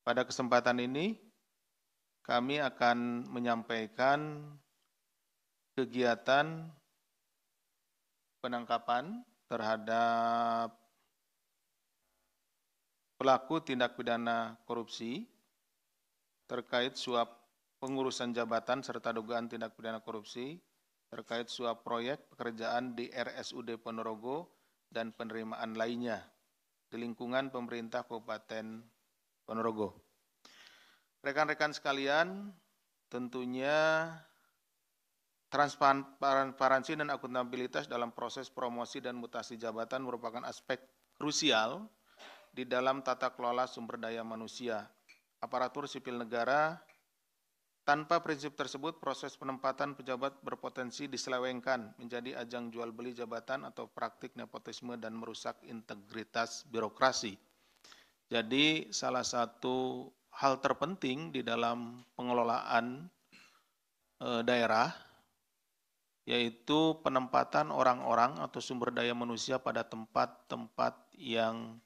Pada kesempatan ini kami akan menyampaikan kegiatan penangkapan terhadap pelaku tindak pidana korupsi terkait suap pengurusan jabatan serta dugaan tindak pidana korupsi terkait suap proyek pekerjaan di RSUD Ponorogo dan penerimaan lainnya di lingkungan pemerintah Kabupaten Ponorogo. Rekan-rekan sekalian, tentunya transparansi dan akuntabilitas dalam proses promosi dan mutasi jabatan merupakan aspek krusial di dalam tata kelola sumber daya manusia, aparatur sipil negara. Tanpa prinsip tersebut, proses penempatan pejabat berpotensi diselewengkan menjadi ajang jual beli jabatan atau praktik nepotisme dan merusak integritas birokrasi. Jadi salah satu hal terpenting di dalam pengelolaan daerah yaitu penempatan orang-orang atau sumber daya manusia pada tempat-tempat yang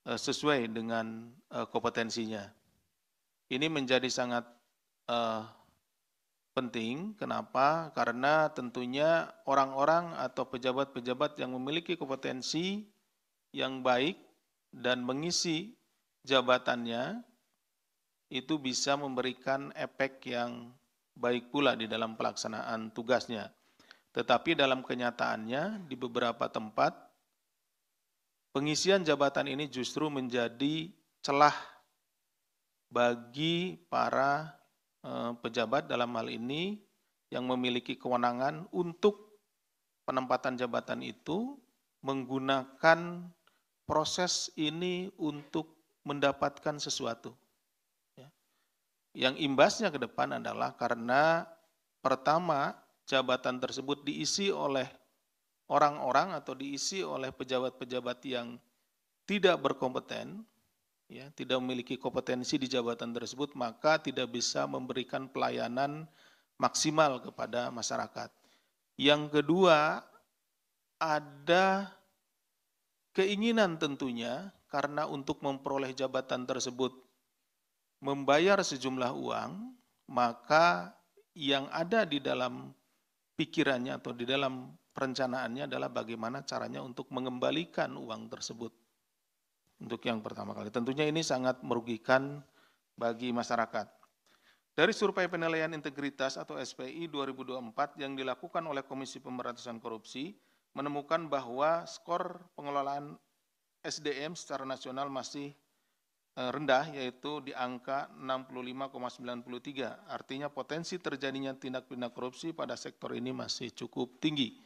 sesuai dengan kompetensinya. Ini menjadi sangat penting. Kenapa? Karena tentunya orang-orang atau pejabat-pejabat yang memiliki kompetensi yang baik dan mengisi jabatannya itu bisa memberikan efek yang baik pula di dalam pelaksanaan tugasnya. Tetapi dalam kenyataannya di beberapa tempat pengisian jabatan ini justru menjadi celah bagi para pejabat dalam hal ini yang memiliki kewenangan untuk penempatan jabatan itu menggunakan proses ini untuk mendapatkan sesuatu. Yang imbasnya ke depan adalah karena pertama jabatan tersebut diisi oleh orang-orang atau diisi oleh pejabat-pejabat yang tidak berkompeten, ya, tidak memiliki kompetensi di jabatan tersebut, maka tidak bisa memberikan pelayanan maksimal kepada masyarakat. Yang kedua, ada keinginan tentunya karena untuk memperoleh jabatan tersebut membayar sejumlah uang, maka yang ada di dalam pikirannya atau di dalam perencanaannya adalah bagaimana caranya untuk mengembalikan uang tersebut. Untuk yang pertama kali, tentunya ini sangat merugikan bagi masyarakat. Dari survei penilaian integritas atau SPI 2024 yang dilakukan oleh Komisi Pemberantasan Korupsi, menemukan bahwa skor pengelolaan SDM secara nasional masih rendah, yaitu di angka 65,93. Artinya potensi terjadinya tindak pidana korupsi pada sektor ini masih cukup tinggi.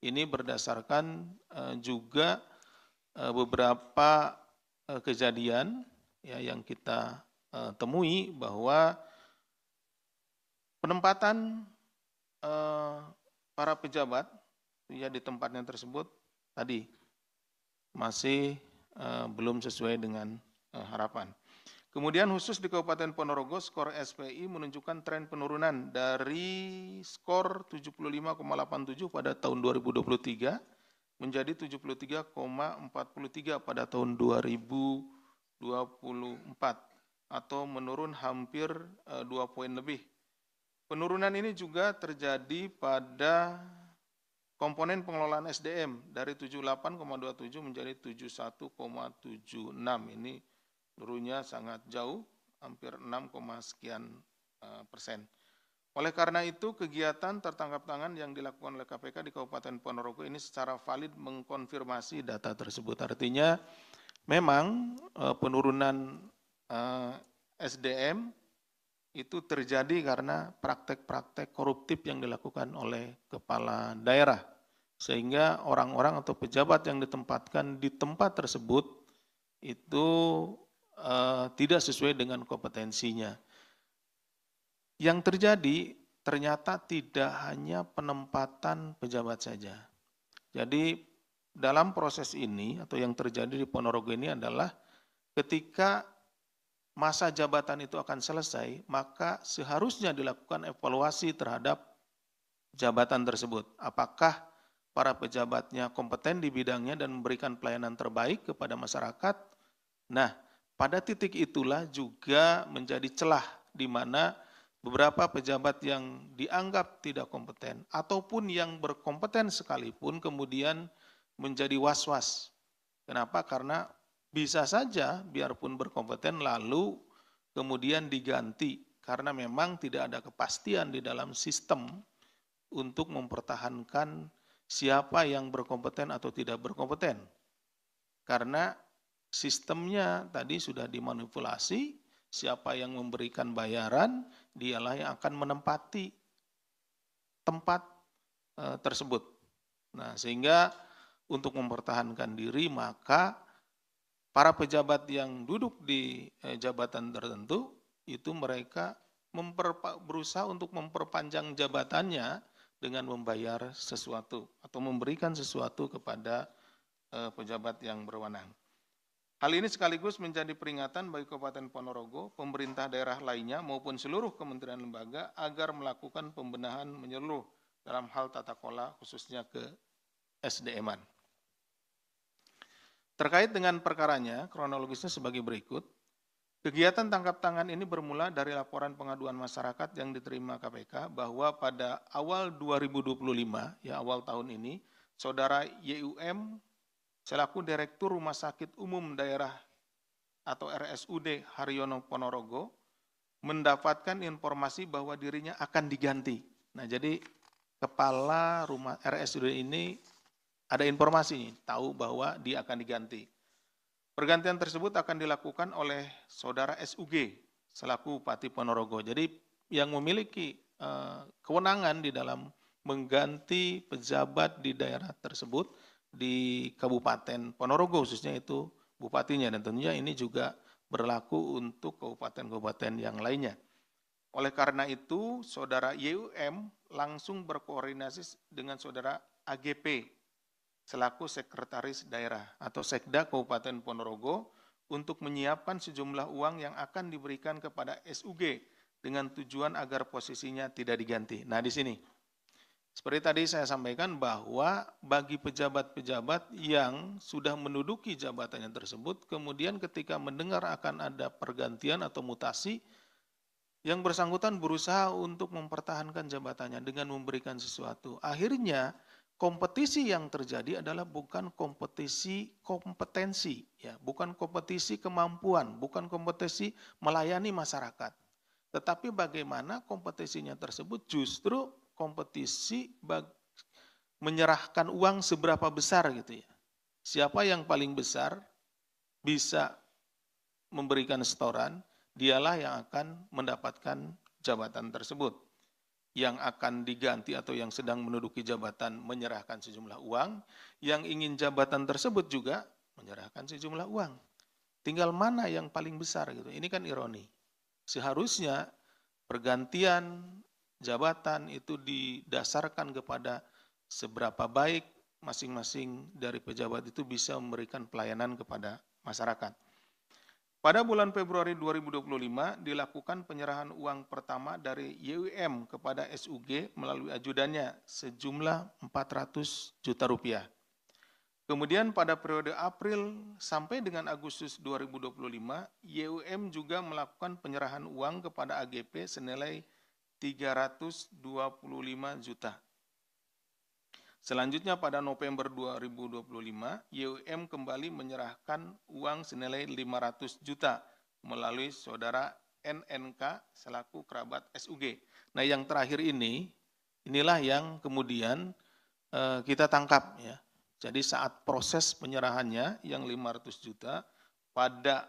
Ini berdasarkan juga beberapa kejadian ya, yang kita temui bahwa penempatan para pejabat ya di tempatnya tersebut tadi masih belum sesuai dengan harapan. Kemudian khusus di Kabupaten Ponorogo, skor SPI menunjukkan tren penurunan dari skor 75,87 pada tahun 2023 menjadi 73,43 pada tahun 2024 atau menurun hampir 2 poin lebih. Penurunan ini juga terjadi pada komponen pengelolaan SDM dari 78,27 menjadi 71,76. Ini turunnya sangat jauh, hampir 6, sekian persen. Oleh karena itu, kegiatan tertangkap tangan yang dilakukan oleh KPK di Kabupaten Ponorogo ini secara valid mengkonfirmasi data tersebut. Artinya memang penurunan SDM itu terjadi karena praktek-praktek koruptif yang dilakukan oleh kepala daerah. Sehingga orang-orang atau pejabat yang ditempatkan di tempat tersebut itu tidak sesuai dengan kompetensinya. Yang terjadi ternyata tidak hanya penempatan pejabat saja. Jadi dalam proses ini atau yang terjadi di Ponorogo ini adalah ketika masa jabatan itu akan selesai, maka seharusnya dilakukan evaluasi terhadap jabatan tersebut. Apakah para pejabatnya kompeten di bidangnya dan memberikan pelayanan terbaik kepada masyarakat? Nah, pada titik itulah juga menjadi celah di mana beberapa pejabat yang dianggap tidak kompeten ataupun yang berkompeten sekalipun kemudian menjadi was-was. Kenapa? Karena bisa saja biarpun berkompeten lalu kemudian diganti karena memang tidak ada kepastian di dalam sistem untuk mempertahankan siapa yang berkompeten atau tidak berkompeten. Karena sistemnya tadi sudah dimanipulasi, siapa yang memberikan bayaran, dialah yang akan menempati tempat tersebut. Nah, sehingga untuk mempertahankan diri maka para pejabat yang duduk di jabatan tertentu itu mereka berusaha untuk memperpanjang jabatannya dengan membayar sesuatu atau memberikan sesuatu kepada pejabat yang berwenang. Hal ini sekaligus menjadi peringatan bagi Kabupaten Ponorogo, pemerintah daerah lainnya maupun seluruh kementerian lembaga agar melakukan pembenahan menyeluruh dalam hal tata kelola khususnya ke SDM-an. Terkait dengan perkaranya, kronologisnya sebagai berikut. Kegiatan tangkap tangan ini bermula dari laporan pengaduan masyarakat yang diterima KPK bahwa pada awal 2025, ya awal tahun ini, Saudara YUM selaku Direktur Rumah Sakit Umum Daerah atau RSUD Haryono Ponorogo mendapatkan informasi bahwa dirinya akan diganti. Nah, jadi kepala rumah RSUD ini ada informasi, tahu bahwa dia akan diganti. Pergantian tersebut akan dilakukan oleh Saudara SUG selaku Bupati Ponorogo. Jadi yang memiliki kewenangan di dalam mengganti pejabat di daerah tersebut di Kabupaten Ponorogo khususnya itu bupatinya, dan tentunya ini juga berlaku untuk kabupaten-kabupaten yang lainnya. Oleh karena itu, Saudara YUM langsung berkoordinasi dengan Saudara AGP selaku Sekretaris Daerah atau Sekda Kabupaten Ponorogo untuk menyiapkan sejumlah uang yang akan diberikan kepada SUG dengan tujuan agar posisinya tidak diganti. Nah, di sini seperti tadi saya sampaikan bahwa bagi pejabat-pejabat yang sudah menduduki jabatannya tersebut, kemudian ketika mendengar akan ada pergantian atau mutasi, yang bersangkutan berusaha untuk mempertahankan jabatannya dengan memberikan sesuatu. Akhirnya kompetisi yang terjadi adalah bukan kompetisi kompetensi, ya, bukan kompetisi kemampuan, bukan kompetisi melayani masyarakat. Tetapi bagaimana kompetisinya tersebut justru kompetisi menyerahkan uang seberapa besar gitu ya. Siapa yang paling besar bisa memberikan setoran, dialah yang akan mendapatkan jabatan tersebut. Yang akan diganti atau yang sedang menduduki jabatan menyerahkan sejumlah uang, yang ingin jabatan tersebut juga menyerahkan sejumlah uang. Tinggal mana yang paling besar gitu. Ini kan ironi. Seharusnya pergantian jabatan itu didasarkan kepada seberapa baik masing-masing dari pejabat itu bisa memberikan pelayanan kepada masyarakat. Pada bulan Februari 2025 dilakukan penyerahan uang pertama dari YUM kepada SUG melalui ajudannya sejumlah 400 juta rupiah. Kemudian pada periode April sampai dengan Agustus 2025, YUM juga melakukan penyerahan uang kepada AGP senilai 325 juta. Selanjutnya pada November 2025, YUM kembali menyerahkan uang senilai 500 juta melalui Saudara NNK selaku kerabat SUG. Nah, yang terakhir inilah yang kemudian kita tangkap ya. Jadi saat proses penyerahannya yang 500 juta pada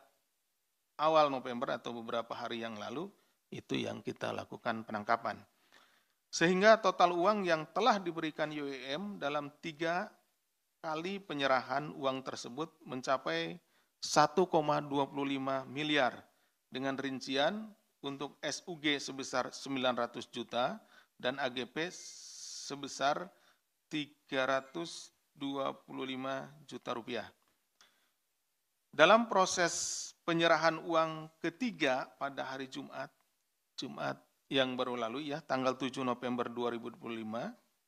awal November atau beberapa hari yang lalu, itu yang kita lakukan penangkapan. Sehingga total uang yang telah diberikan YUM dalam 3 kali penyerahan uang tersebut mencapai 1,25 miliar dengan rincian untuk SUG sebesar 900 juta dan AGP sebesar 325 juta rupiah. Dalam proses penyerahan uang ketiga pada hari Jumat yang baru lalu ya, tanggal 7 November 2025,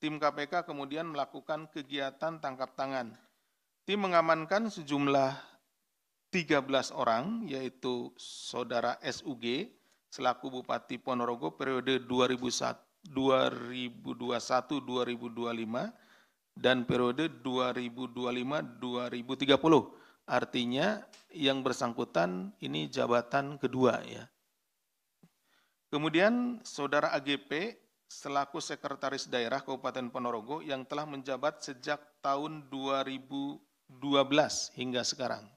tim KPK kemudian melakukan kegiatan tangkap tangan. Tim mengamankan sejumlah 13 orang, yaitu Saudara SUG selaku Bupati Ponorogo periode 2021-2025 dan periode 2025-2030. Artinya yang bersangkutan ini jabatan kedua ya. Kemudian Saudara AGP selaku Sekretaris Daerah Kabupaten Ponorogo yang telah menjabat sejak tahun 2012 hingga sekarang.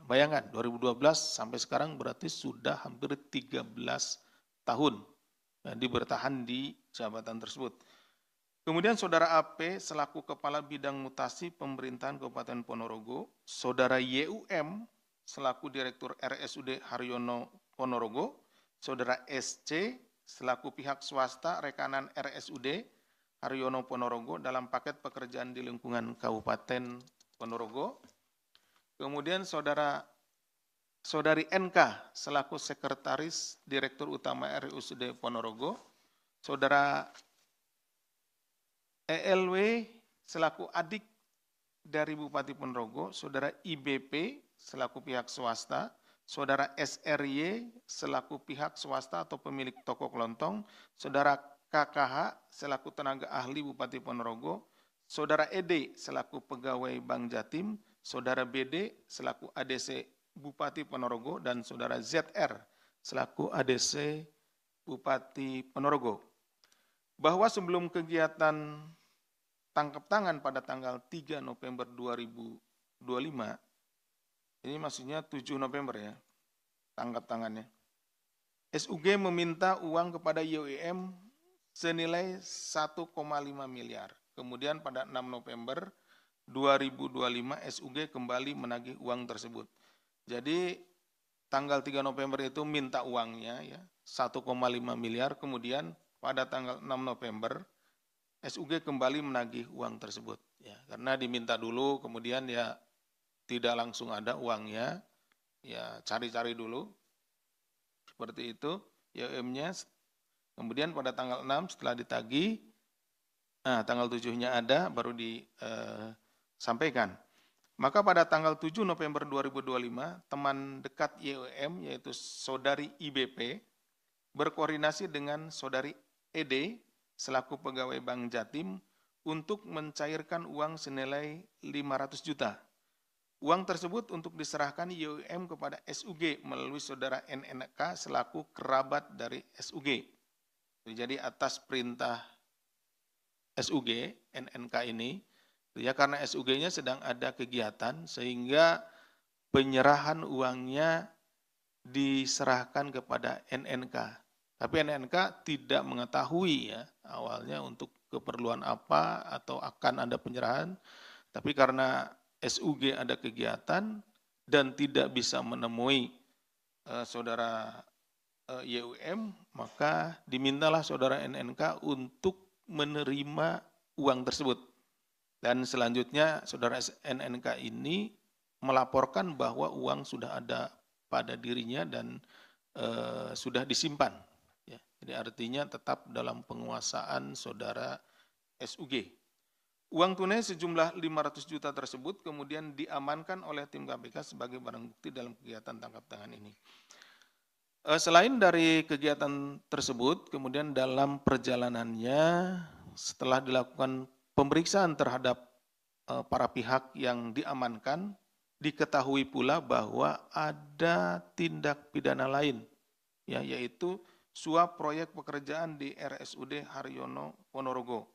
Bayangkan 2012 sampai sekarang berarti sudah hampir 13 tahun jadi bertahan di jabatan tersebut. Kemudian Saudara AP selaku Kepala Bidang Mutasi Pemerintahan Kabupaten Ponorogo, Saudara YUM selaku Direktur RSUD Haryono Ponorogo, Saudara SC selaku pihak swasta rekanan RSUD Haryono Ponorogo dalam paket pekerjaan di lingkungan Kabupaten Ponorogo. Kemudian Saudari NK selaku Sekretaris Direktur Utama RSUD Ponorogo, Saudara ELW selaku adik dari Bupati Ponorogo, Saudara IBP selaku pihak swasta, Saudara SRY selaku pihak swasta atau pemilik toko kelontong, Saudara KKH selaku tenaga ahli Bupati Ponorogo, Saudara ED selaku pegawai Bank Jatim, Saudara BD selaku ADC Bupati Ponorogo, dan Saudara ZR selaku ADC Bupati Ponorogo. Bahwa sebelum kegiatan tangkap tangan pada tanggal 3 November 2025, ini maksudnya 7 November ya, tangkap tangannya, SUG meminta uang kepada YUM senilai 1,5 miliar. Kemudian pada 6 November 2025 SUG kembali menagih uang tersebut. Jadi tanggal 3 November itu minta uangnya ya 1,5 miliar, kemudian pada tanggal 6 November SUG kembali menagih uang tersebut ya, karena diminta dulu kemudian ya tidak langsung ada uangnya, ya cari-cari dulu seperti itu YUM-nya. Kemudian pada tanggal 6 setelah ditagih, nah tanggal 7-nya ada baru disampaikan. Maka pada tanggal 7 November 2025, teman dekat YUM yaitu Saudari IBP berkoordinasi dengan Saudari ED selaku pegawai Bank Jatim untuk mencairkan uang senilai 500 juta. Uang tersebut untuk diserahkan YUM kepada SUG melalui Saudara NNK selaku kerabat dari SUG. Jadi atas perintah SUG, NNK ini, ya karena SUG-nya sedang ada kegiatan sehingga penyerahan uangnya diserahkan kepada NNK. Tapi NNK tidak mengetahui ya awalnya untuk keperluan apa atau akan ada penyerahan. Tapi karena SUG ada kegiatan dan tidak bisa menemui Saudara YUM, maka dimintalah Saudara NNK untuk menerima uang tersebut. Dan selanjutnya Saudara NNK ini melaporkan bahwa uang sudah ada pada dirinya dan sudah disimpan. Ya, jadi artinya tetap dalam penguasaan Saudara SUG. Uang tunai sejumlah 500 juta tersebut kemudian diamankan oleh tim KPK sebagai barang bukti dalam kegiatan tangkap tangan ini. Selain dari kegiatan tersebut, kemudian dalam perjalanannya setelah dilakukan pemeriksaan terhadap para pihak yang diamankan, diketahui pula bahwa ada tindak pidana lain, ya, yaitu suap proyek pekerjaan di RSUD Haryono Ponorogo.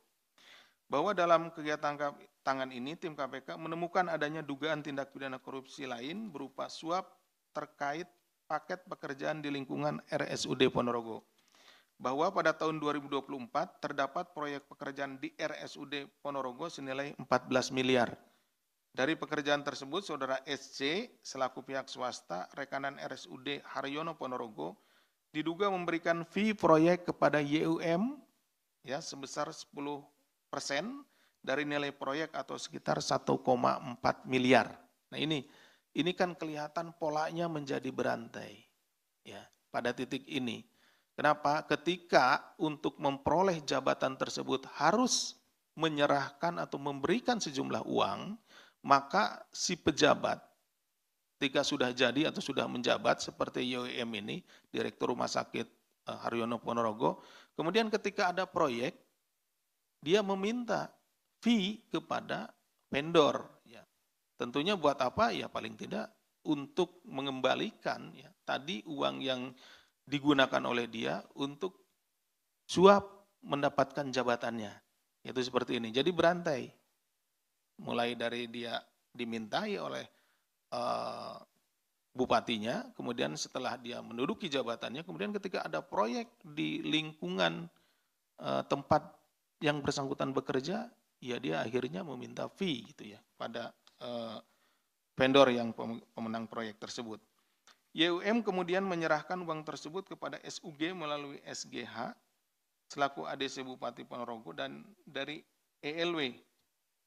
Bahwa dalam kegiatan tangkap tangan ini, tim KPK menemukan adanya dugaan tindak pidana korupsi lain berupa suap terkait paket pekerjaan di lingkungan RSUD Ponorogo. Bahwa pada tahun 2024 terdapat proyek pekerjaan di RSUD Ponorogo senilai 14 miliar. Dari pekerjaan tersebut, Saudara SC selaku pihak swasta rekanan RSUD Haryono Ponorogo diduga memberikan fee proyek kepada YUM ya sebesar 10% dari nilai proyek atau sekitar 1,4 miliar. Nah ini kan kelihatan polanya menjadi berantai ya pada titik ini. Kenapa? Ketika untuk memperoleh jabatan tersebut harus menyerahkan atau memberikan sejumlah uang, maka si pejabat ketika sudah jadi atau sudah menjabat seperti YUM ini, Direktur Rumah Sakit Haryono Ponorogo, kemudian ketika ada proyek, dia meminta fee kepada vendor. Ya. Tentunya buat apa? Ya paling tidak untuk mengembalikan ya, tadi uang yang digunakan oleh dia untuk suap mendapatkan jabatannya. Itu seperti ini. Jadi berantai. Mulai dari dia dimintai oleh bupatinya, kemudian setelah dia menduduki jabatannya, kemudian ketika ada proyek di lingkungan tempat yang bersangkutan bekerja, ya dia akhirnya meminta fee gitu ya pada vendor yang pemenang proyek tersebut. YUM kemudian menyerahkan uang tersebut kepada SUG melalui SGH selaku ADC Bupati Ponorogo dan dari ELW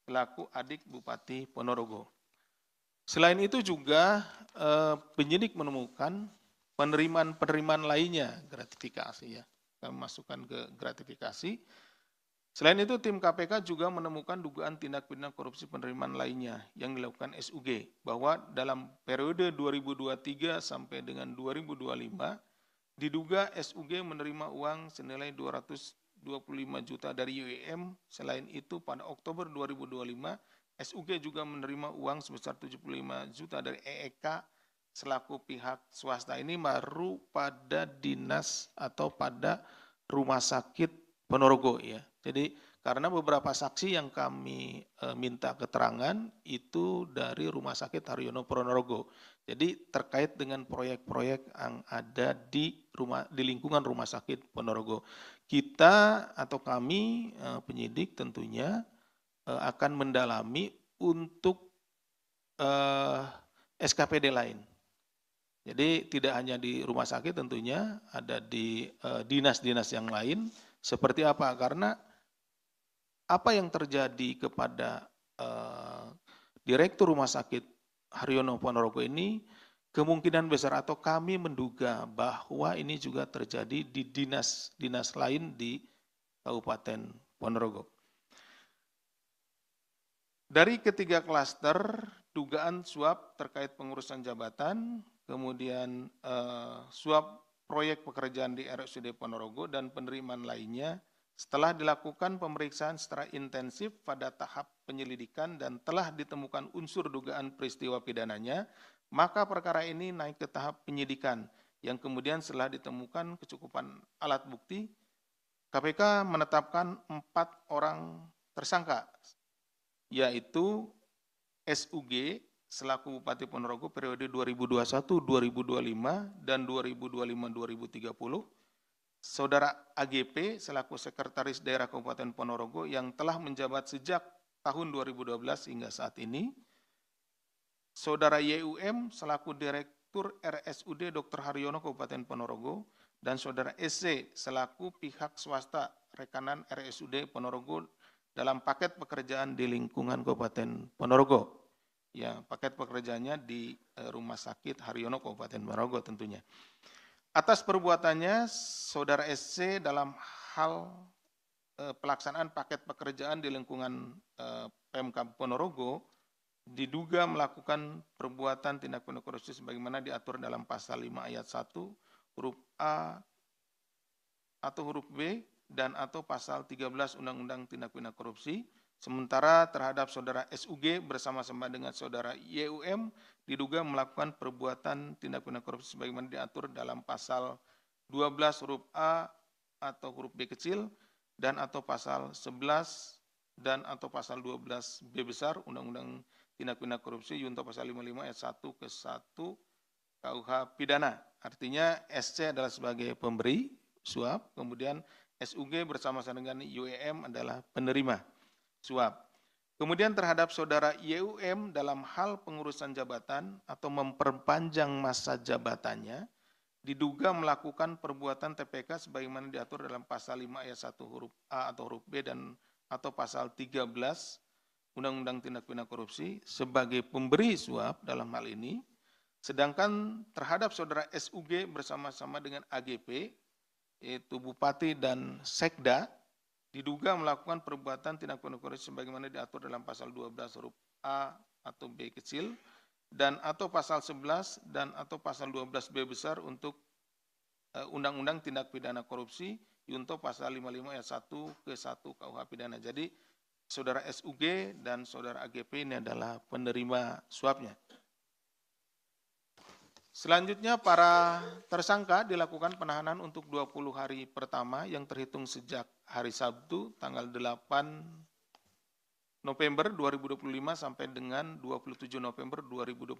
selaku adik Bupati Ponorogo. Selain itu juga penyidik menemukan penerimaan lainnya gratifikasi ya. Kami masukkan ke gratifikasi. Selain itu tim KPK juga menemukan dugaan tindak pidana korupsi penerimaan lainnya yang dilakukan SUG bahwa dalam periode 2023 sampai dengan 2025 diduga SUG menerima uang senilai 225 juta dari YUM. Selain itu pada Oktober 2025 SUG juga menerima uang sebesar 75 juta dari EEK selaku pihak swasta. Ini baru pada dinas atau pada rumah sakit Ponorogo ya. Jadi karena beberapa saksi yang kami minta keterangan itu dari Rumah Sakit Haryono Ponorogo. Jadi terkait dengan proyek-proyek yang ada di lingkungan Rumah Sakit Ponorogo. Kita atau kami penyidik tentunya akan mendalami untuk SKPD lain. Jadi tidak hanya di rumah sakit tentunya, ada di dinas-dinas yang lain. Seperti apa? Karena apa yang terjadi kepada Direktur Rumah Sakit Haryono Ponorogo ini kemungkinan besar atau kami menduga bahwa ini juga terjadi di dinas-dinas lain di Kabupaten Ponorogo. Dari ketiga klaster dugaan suap terkait pengurusan jabatan, kemudian suap proyek pekerjaan di RSUD Ponorogo dan penerimaan lainnya, setelah dilakukan pemeriksaan secara intensif pada tahap penyelidikan dan telah ditemukan unsur dugaan peristiwa pidananya, maka perkara ini naik ke tahap penyidikan yang kemudian setelah ditemukan kecukupan alat bukti, KPK menetapkan 4 orang tersangka, yaitu SUG selaku Bupati Ponorogo periode 2021-2025 dan 2025-2030, Saudara AGP selaku Sekretaris Daerah Kabupaten Ponorogo yang telah menjabat sejak tahun 2012 hingga saat ini, Saudara YUM selaku Direktur RSUD Dr. Haryono Kabupaten Ponorogo, dan Saudara SC selaku pihak swasta rekanan RSUD Ponorogo dalam paket pekerjaan di lingkungan Kabupaten Ponorogo. Ya, paket pekerjaannya di Rumah Sakit Haryono Kabupaten Ponorogo tentunya. Atas perbuatannya, Saudara SC dalam hal pelaksanaan paket pekerjaan di lingkungan Pemkab Ponorogo diduga melakukan perbuatan tindak pidana korupsi sebagaimana diatur dalam pasal 5 ayat 1 huruf A atau huruf B dan atau pasal 13 Undang-Undang Tindak Pidana Korupsi. Sementara terhadap Saudara SUG bersama-sama dengan Saudara YUM diduga melakukan perbuatan tindak pidana korupsi sebagaimana diatur dalam pasal 12 huruf A atau huruf B kecil dan atau pasal 11 dan atau pasal 12 B besar Undang-Undang Tindak Pidana Korupsi junto pasal 55 ayat 1 ke 1 KUH pidana. Artinya SC adalah sebagai pemberi suap, kemudian SUG bersama-sama dengan YUM adalah penerima suap. Kemudian terhadap Saudara YUM dalam hal pengurusan jabatan atau memperpanjang masa jabatannya, diduga melakukan perbuatan TPK sebagaimana diatur dalam pasal 5 ayat 1 huruf A atau huruf B dan atau pasal 13 Undang-Undang Tindak Pidana Korupsi sebagai pemberi suap dalam hal ini, sedangkan terhadap Saudara SUG bersama-sama dengan AGP, yaitu Bupati dan Sekda, diduga melakukan perbuatan tindak pidana korupsi sebagaimana diatur dalam pasal 12 huruf A atau B kecil dan atau pasal 11 dan atau pasal 12B besar untuk Undang-Undang Tindak Pidana Korupsi Yunto pasal 55 ayat 1 ke 1 KUH pidana. Jadi saudara SUG dan saudara AGP ini adalah penerima suapnya. Selanjutnya para tersangka dilakukan penahanan untuk 20 hari pertama yang terhitung sejak hari Sabtu tanggal 8 November 2025 sampai dengan 27 November 2025.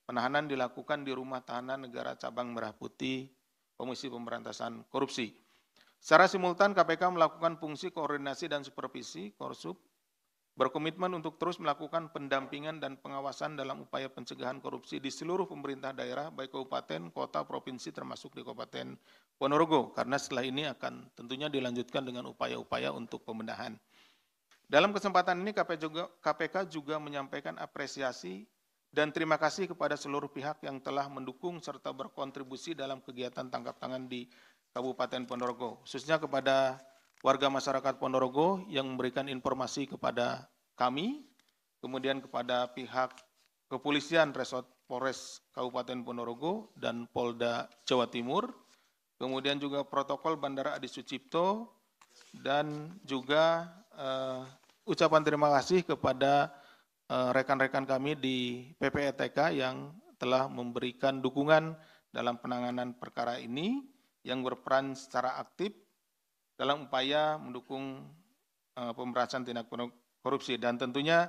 Penahanan dilakukan di Rumah Tahanan Negara Cabang Merah Putih, Komisi Pemberantasan Korupsi. Secara simultan KPK melakukan fungsi koordinasi dan supervisi Korsup, berkomitmen untuk terus melakukan pendampingan dan pengawasan dalam upaya pencegahan korupsi di seluruh pemerintah daerah, baik kabupaten, kota, provinsi, termasuk di Kabupaten Ponorogo, karena setelah ini akan tentunya dilanjutkan dengan upaya-upaya untuk pembenahan. Dalam kesempatan ini KPK juga menyampaikan apresiasi dan terima kasih kepada seluruh pihak yang telah mendukung serta berkontribusi dalam kegiatan tangkap tangan di Kabupaten Ponorogo, khususnya kepada warga masyarakat Ponorogo yang memberikan informasi kepada kami, kemudian kepada pihak kepolisian Resort Polres Kabupaten Ponorogo dan Polda Jawa Timur, kemudian juga protokol Bandara Adi Sucipto, dan juga ucapan terima kasih kepada rekan-rekan kami di PPETK yang telah memberikan dukungan dalam penanganan perkara ini, yang berperan secara aktif dalam upaya mendukung pemberantasan tindak korupsi. Dan tentunya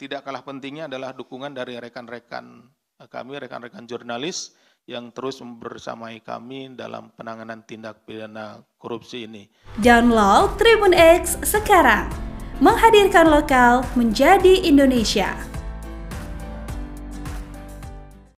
tidak kalah pentingnya adalah dukungan dari rekan-rekan kami, rekan-rekan jurnalis yang terus bersamai kami dalam penanganan tindak pidana korupsi ini. Download Tribun X sekarang, menghadirkan lokal menjadi Indonesia.